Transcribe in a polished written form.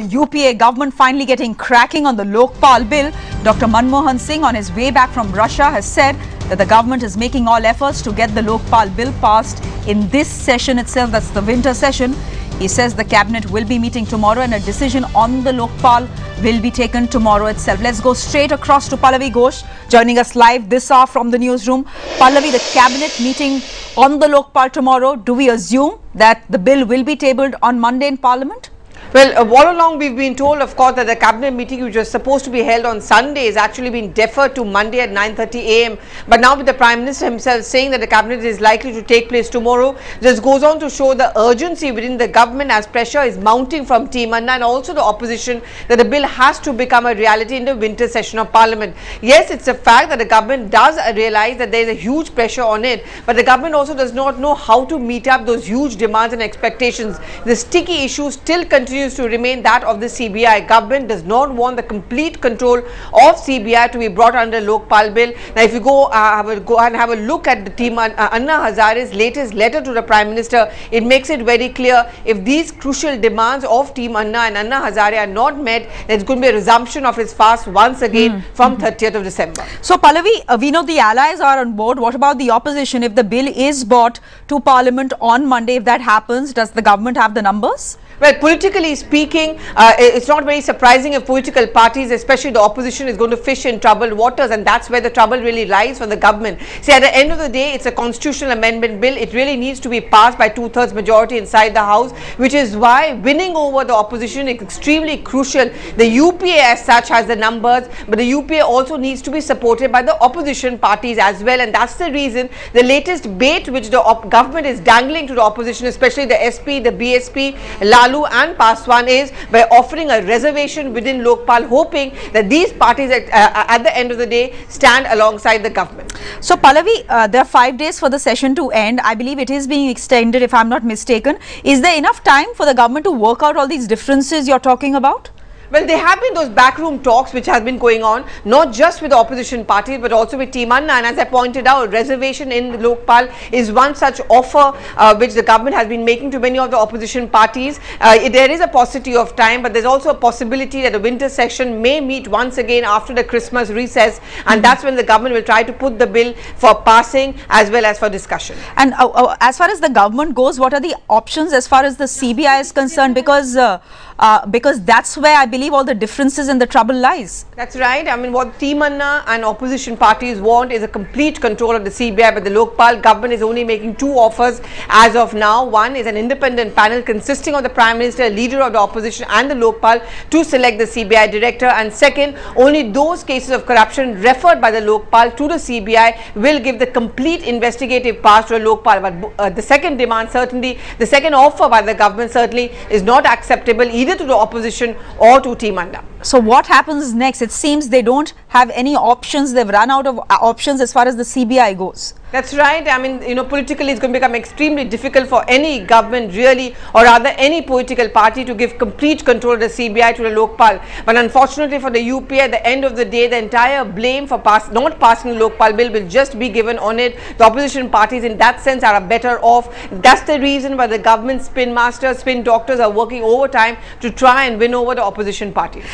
UPA government finally getting cracking on the Lokpal bill. Dr. Manmohan Singh, on his way back from Russia, has said that the government is making all efforts to get the Lokpal bill passed in this session itself, that's the winter session. He says the cabinet will be meeting tomorrow and a decision on the Lokpal will be taken tomorrow itself. Let's go straight across to Pallavi Ghosh, joining us live this hour from the newsroom. Pallavi, the cabinet meeting on the Lokpal tomorrow. Do we assume that the bill will be tabled on Monday in Parliament? Well, all along we've been told, of course, that the cabinet meeting, which was supposed to be held on Sunday, is actually been deferred to Monday at 9:30 a.m. But now with the Prime Minister himself saying that the cabinet is likely to take place tomorrow, this goes on to show the urgency within the government as pressure is mounting from Team Anna and also the opposition that the bill has to become a reality in the winter session of Parliament. Yes, it's a fact that the government does realize that there is a huge pressure on it, but the government also does not know how to meet up those huge demands and expectations. The sticky issue still continues to remain that of the CBI. Government does not want the complete control of CBI to be brought under Lokpal bill. Now, if you go and have a look at the team Anna Hazare's latest letter to the Prime Minister, it makes it very clear if these crucial demands of Team Anna and Anna Hazare are not met, there's going to be a resumption of his fast once again from 30th of December. So, Pallavi, we know the allies are on board. What about the opposition? If the bill is brought to Parliament on Monday, if that happens, does the government have the numbers? Well, politically speaking, it's not very surprising if political parties, especially the opposition, is going to fish in troubled waters, and that's where the trouble really lies for the government. See, at the end of the day, it's a constitutional amendment bill. It really needs to be passed by 2/3 majority inside the House, which is why winning over the opposition is extremely crucial. The UPA as such has the numbers, but the UPA also needs to be supported by the opposition parties as well, and that's the reason the latest bait which the government is dangling to the opposition, especially the SP, the BSP, and Paswan, is by offering a reservation within Lokpal, hoping that these parties at the end of the day stand alongside the government. So, Pallavi, there are 5 days for the session to end. I believe it is being extended, if I'm not mistaken. Is there enough time for the government to work out all these differences you're talking about? Well, there have been those backroom talks which have been going on, not just with the opposition parties, but also with Team Anna. And as I pointed out, reservation in Lokpal is one such offer which the government has been making to many of the opposition parties. There is a paucity of time, but there's also a possibility that the winter session may meet once again after the Christmas recess. And that's when the government will try to put the bill for passing as well as for discussion. And as far as the government goes, what are the options as far as the CBI is concerned? Because that's where I believe all the differences and the trouble lies. That's right. I mean, what Team Anna and opposition parties want is a complete control of the CBI, but the Lokpal government is only making 2 offers as of now. One is an independent panel consisting of the Prime Minister, leader of the opposition and the Lokpal to select the CBI director, and second, only those cases of corruption referred by the Lokpal to the CBI will give the complete investigative pass to the Lokpal. But the second demand, certainly, the second offer by the government certainly is not acceptable either to the opposition or to Team Anna. So what happens next? It seems they don't have any options. They've run out of options as far as the CBI goes. That's right. I mean, you know, politically it's going to become extremely difficult for any government really, or rather any political party, to give complete control of the CBI to the Lokpal. But unfortunately for the UPA, at the end of the day, the entire blame for not passing the Lokpal bill will just be given on it. The opposition parties in that sense are better off. That's the reason why the government spin masters, spin doctors are working overtime to try and win over the opposition parties.